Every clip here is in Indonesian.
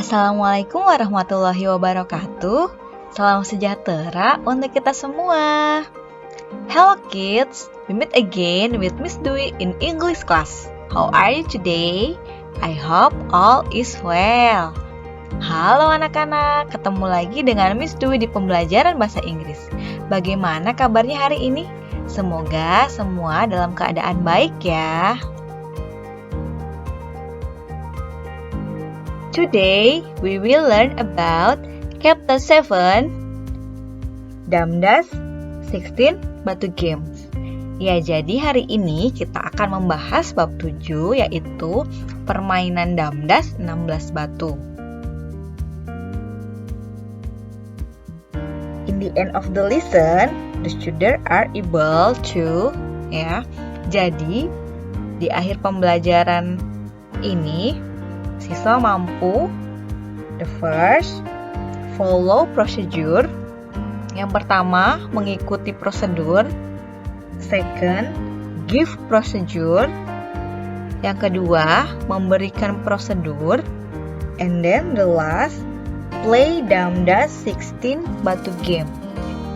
Assalamualaikum warahmatullahi wabarakatuh. Salam sejahtera untuk kita semua. Hello kids, we meet again with Miss Dwi in English class. How are you today? I hope all is well. Halo anak-anak, ketemu lagi dengan Miss Dwi di pembelajaran bahasa Inggris. Bagaimana kabarnya hari ini? Semoga semua dalam keadaan baik ya. Today, we will learn about Chapter 7, Damdas 16 Batu Games. Ya, jadi hari ini kita akan membahas bab 7, yaitu permainan Damdas 16 batu. In the end of the lesson, the students are able to, jadi di akhir pembelajaran ini, siswa mampu the first, follow procedure. Yang pertama, mengikuti prosedur. Second, give procedure. Yang kedua, memberikan prosedur. And then the last, play Damdas 16 batu game.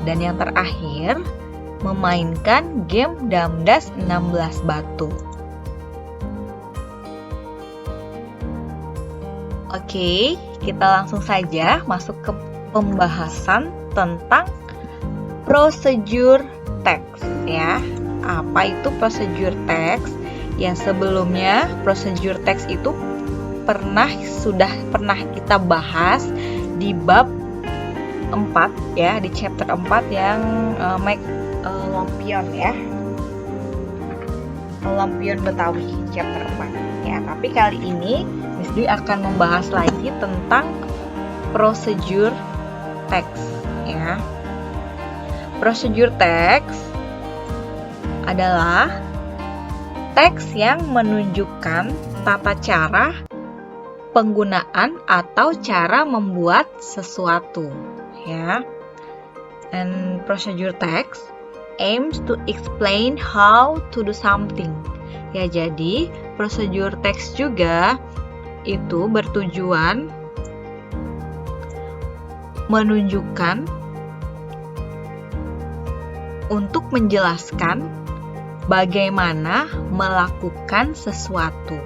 Dan yang terakhir, memainkan game Damdas 16 batu. Oke, kita langsung saja masuk ke pembahasan tentang prosedur teks ya. Apa itu prosedur teks? Ya, sebelumnya prosedur teks itu sudah pernah kita bahas di bab 4 ya, di chapter 4 yang make lampion ya. Lampion Betawi chapter 4 ya. Tapi kali ini Miss Dwi akan membahas lagi tentang prosedur teks ya. Prosedur teks adalah teks yang menunjukkan tata cara penggunaan atau cara membuat sesuatu ya. And procedure text aims to explain how to do something. Ya, jadi prosedur teks juga itu bertujuan menunjukkan untuk menjelaskan bagaimana melakukan sesuatu.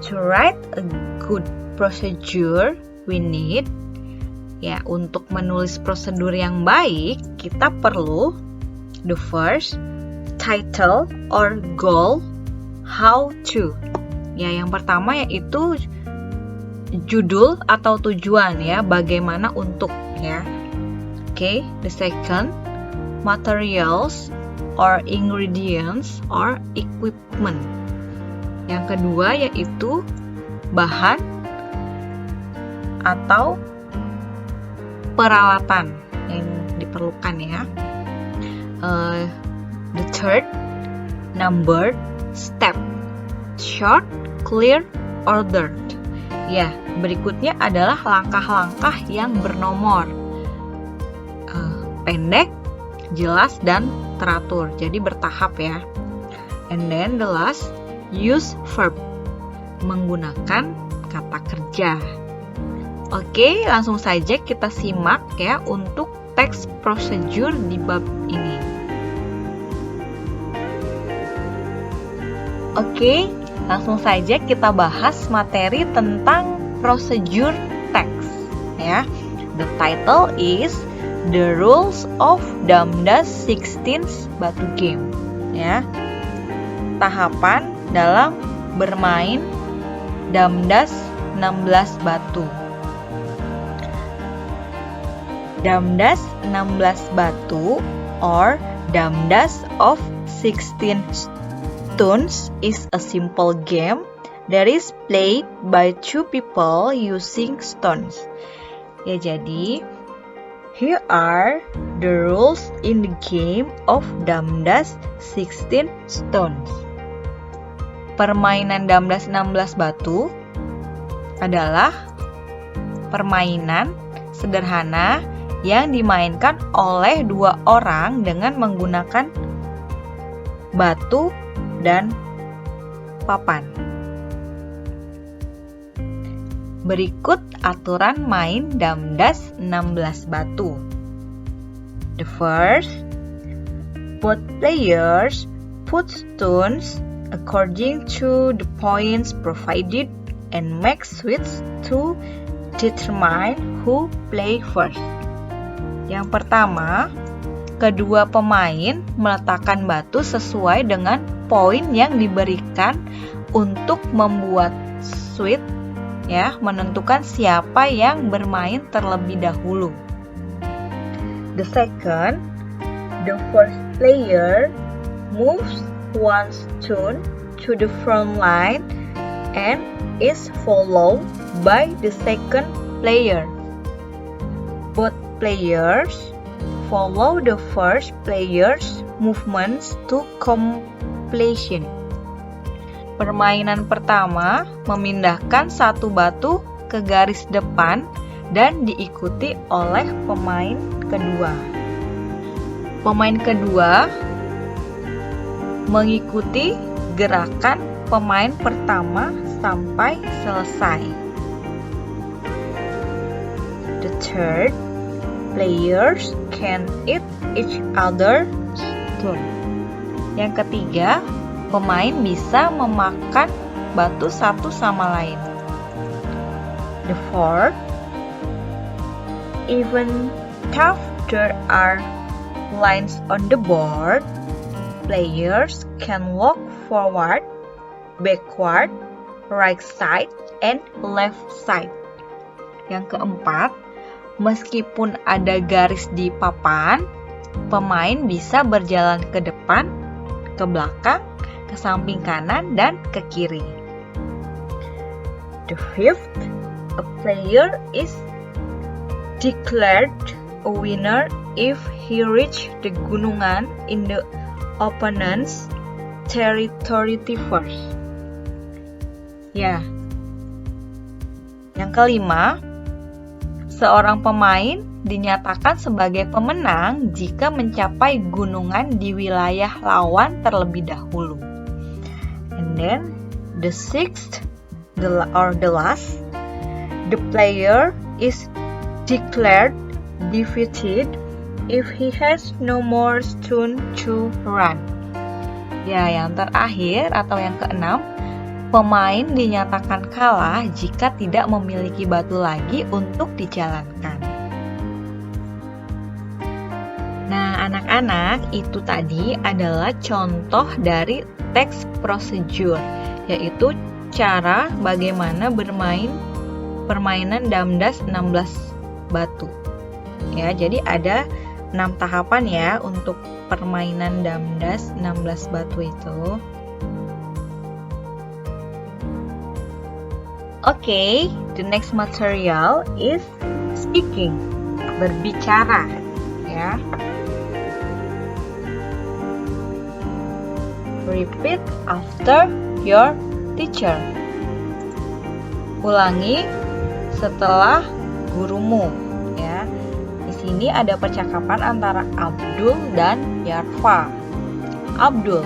To write a good procedure, we need, ya, untuk menulis prosedur yang baik, kita perlu the first, title or goal, how to. Ya, yang pertama yaitu judul atau tujuan ya, bagaimana untuk ya. Oke, the second, materials or ingredients or equipment. Yang kedua yaitu bahan atau peralatan yang diperlukan ya. The third, number, step, short, clear, ordered. Ya, berikutnya adalah langkah-langkah yang bernomor, pendek, jelas, dan teratur. Jadi bertahap ya. And then the last, use verb, menggunakan kata kerja. Oke, langsung saja kita simak ya untuk teks prosedur di bab ini. Oke, langsung saja kita bahas materi tentang prosedur teks ya. The title is The Rules of Damdas 16 Batu Game ya. Tahapan dalam bermain Damdas 16 batu. Damdas 16 batu or Damdas of 16 stones is a simple game that is played by two people using stones. Ya, jadi here are the rules in the game of Damdas 16 stones. Permainan Damdas 16 batu adalah permainan sederhana yang dimainkan oleh dua orang dengan menggunakan batu dan papan. Berikut aturan main damdas 16 batu. The first, both players put stones according to the points provided and make switch to determine who play first. Yang pertama, kedua pemain meletakkan batu sesuai dengan poin yang diberikan untuk membuat switch, ya, menentukan siapa yang bermain terlebih dahulu. The second, the first player moves one stone to the front line and is followed by the second player. Both players follow the first player's movements to completion. Permainan pertama memindahkan satu batu ke garis depan dan diikuti oleh pemain kedua. Pemain kedua mengikuti gerakan pemain pertama sampai selesai. The third, players can eat each other's stone. Yang ketiga, pemain bisa memakan batu satu sama lain. The fourth, even though there are lines on the board, players can walk forward, backward, right side, and left side. Yang keempat, meskipun ada garis di papan, pemain bisa berjalan ke depan, ke belakang, ke samping kanan, dan ke kiri. The fifth, a player is declared a winner if he reach the gunungan in the opponent's territory first. Ya. Yang kelima, seorang pemain dinyatakan sebagai pemenang jika mencapai gunungan di wilayah lawan terlebih dahulu. And then the sixth, the last, the player is declared defeated if he has no more stone to run. Ya, yang terakhir atau yang keenam, pemain dinyatakan kalah jika tidak memiliki batu lagi untuk dijalankan. Nah, anak-anak, itu tadi adalah contoh dari text procedure, yaitu cara bagaimana bermain permainan damdas 16 batu. Ya, jadi ada 6 tahapan ya untuk permainan damdas 16 batu itu. Okay, the next material is speaking, berbicara, ya. Repeat after your teacher. Ulangi setelah gurumu, ya. Di sini ada percakapan antara Abdul dan Yarfa. Abdul,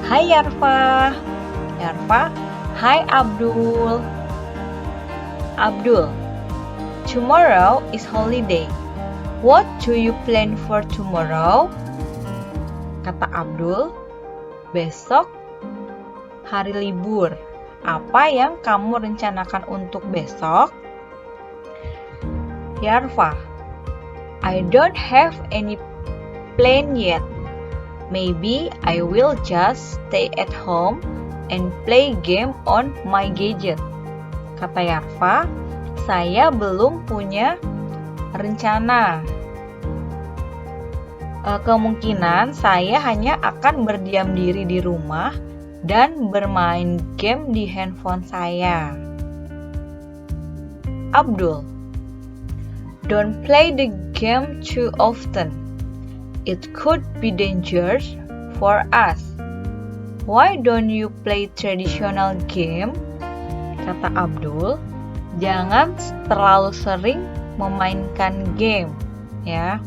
"Hai Yarfa." Yarfa, "Hai Abdul." Abdul, "Tomorrow is holiday. What do you plan for tomorrow?" Kata Abdul, "Besok hari libur. Apa yang kamu rencanakan untuk besok?" Yarfa, "I don't have any plan yet. Maybe I will just stay at home and play game on my gadget." Kata Yarfa, "Saya belum punya rencana. Kemungkinan saya hanya akan berdiam diri di rumah dan bermain game di handphone saya." Abdul, "Don't play the game too often. It could be dangerous for us. Why don't you play traditional game?" Kata Abdul, "Jangan terlalu sering memainkan game, ya.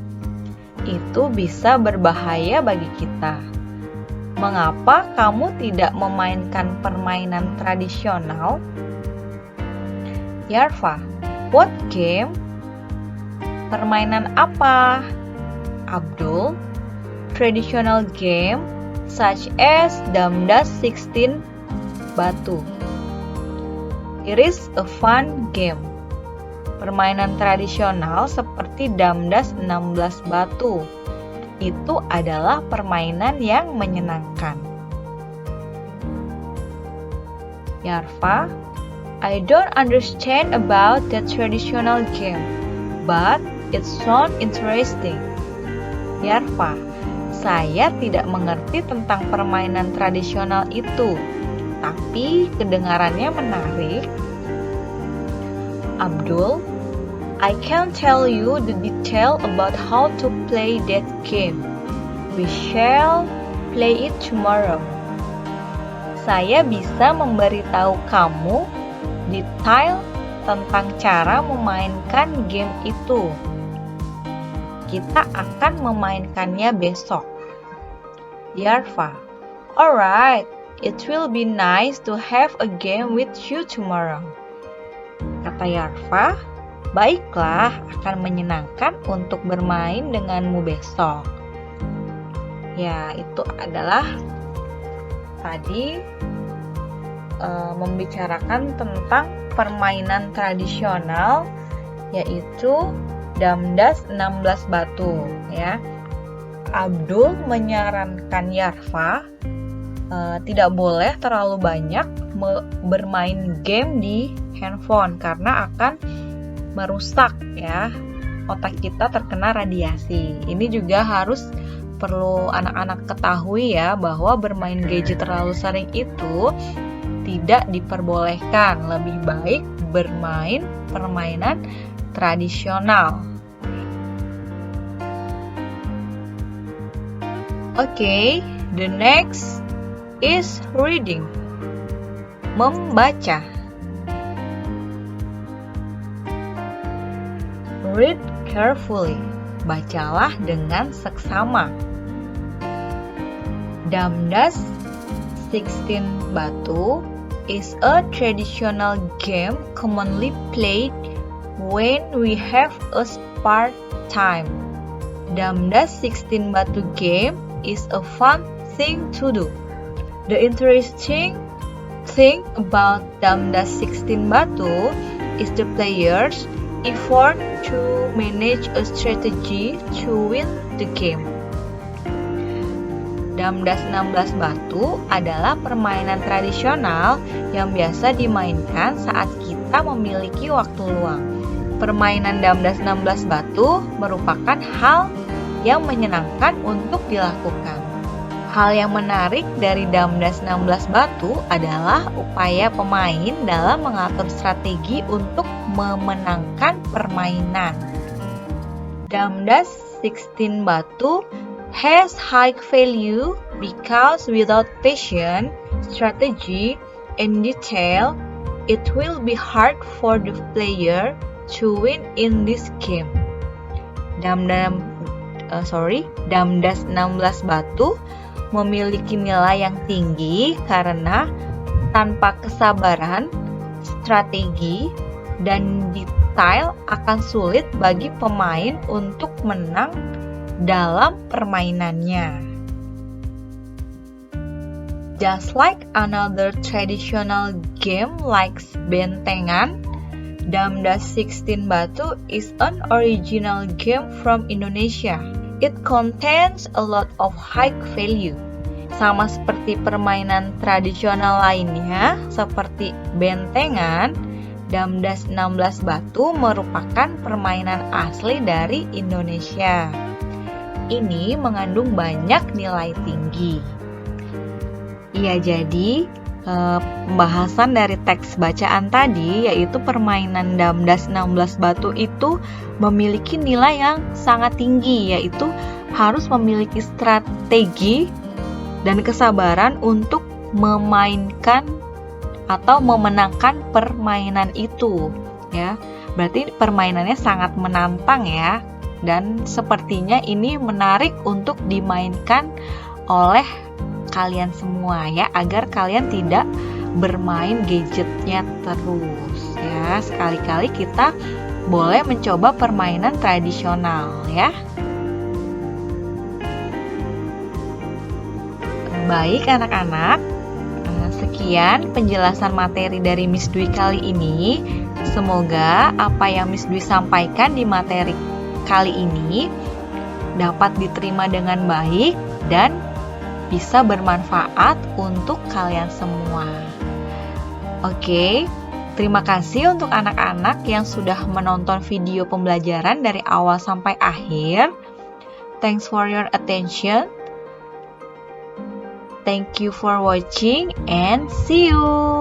Itu bisa berbahaya bagi kita. Mengapa kamu tidak memainkan permainan tradisional?" Yarfa, what game? Permainan apa? Abdul, traditional game such as Damdas 16 batu. It is a fun game. Permainan tradisional seperti Damdas 16 batu. Itu adalah permainan yang menyenangkan. Yarfa, I don't understand about that traditional game, but it sounds interesting. Yarfa, saya tidak mengerti tentang permainan tradisional itu, tapi kedengarannya menarik. Abdul, I can't tell you the detail about how to play that game. We shall play it tomorrow. Saya bisa memberitahu kamu detail tentang cara memainkan game itu. Kita akan memainkannya besok. Yarfa, alright, it will be nice to have a game with you tomorrow. Kata Yarfa, baiklah, akan menyenangkan untuk bermain denganmu besok. Ya, itu adalah tadi membicarakan tentang permainan tradisional, yaitu Damdas 16 batu, ya. Abdul menyarankan Yarfa tidak boleh terlalu banyak bermain game di handphone karena akan merusak, ya, otak kita terkena radiasi. Ini juga harus perlu anak-anak ketahui, ya, bahwa bermain gadget terlalu sering itu tidak diperbolehkan. Lebih baik bermain permainan tradisional. Okay, the next is reading. Membaca. Read carefully. Bacalah dengan seksama. Damdas 16 batu is a traditional game commonly played when we have a spare time. Damdas 16 batu game is a fun thing to do. The interesting thing about Damdas 16 batu is the players' effort to manage a strategy to win the game. Damdas 16 batu adalah permainan tradisional yang biasa dimainkan saat kita memiliki waktu luang. Permainan Damdas 16 batu merupakan hal yang menyenangkan untuk dilakukan. Hal yang menarik dari Damdas 16 batu adalah upaya pemain dalam mengatur strategi untuk memenangkan permainan. Damdas 16 batu has high value because without patience, strategy, and detail, it will be hard for the player to win in this game. Damdas 16 batu memiliki nilai yang tinggi karena tanpa kesabaran, strategi, dan detail akan sulit bagi pemain untuk menang dalam permainannya. Just like another traditional game like bentengan, Damdas 16 batu is an original game from Indonesia. It contains a lot of high value. Sama seperti permainan tradisional lainnya, seperti bentengan, Damdas 16 batu merupakan permainan asli dari Indonesia. Ini mengandung banyak nilai tinggi. Iya, jadi pembahasan dari teks bacaan tadi, yaitu permainan Damdas 16 batu itu memiliki nilai yang sangat tinggi, yaitu harus memiliki strategi dan kesabaran untuk memainkan atau memenangkan permainan itu, ya. Berarti permainannya sangat menantang, ya, dan sepertinya ini menarik untuk dimainkan oleh kalian semua, ya, agar kalian tidak bermain gadgetnya terus. Ya, sekali-kali kita boleh mencoba permainan tradisional ya. Baik anak-anak, sekian penjelasan materi dari Miss Dwi kali ini. Semoga apa yang Miss Dwi sampaikan di materi kali ini dapat diterima dengan baik dan bisa bermanfaat untuk kalian semua. Oke, terima kasih untuk anak-anak yang sudah menonton video pembelajaran dari awal sampai akhir. Thanks for your attention. Thank you for watching and see you.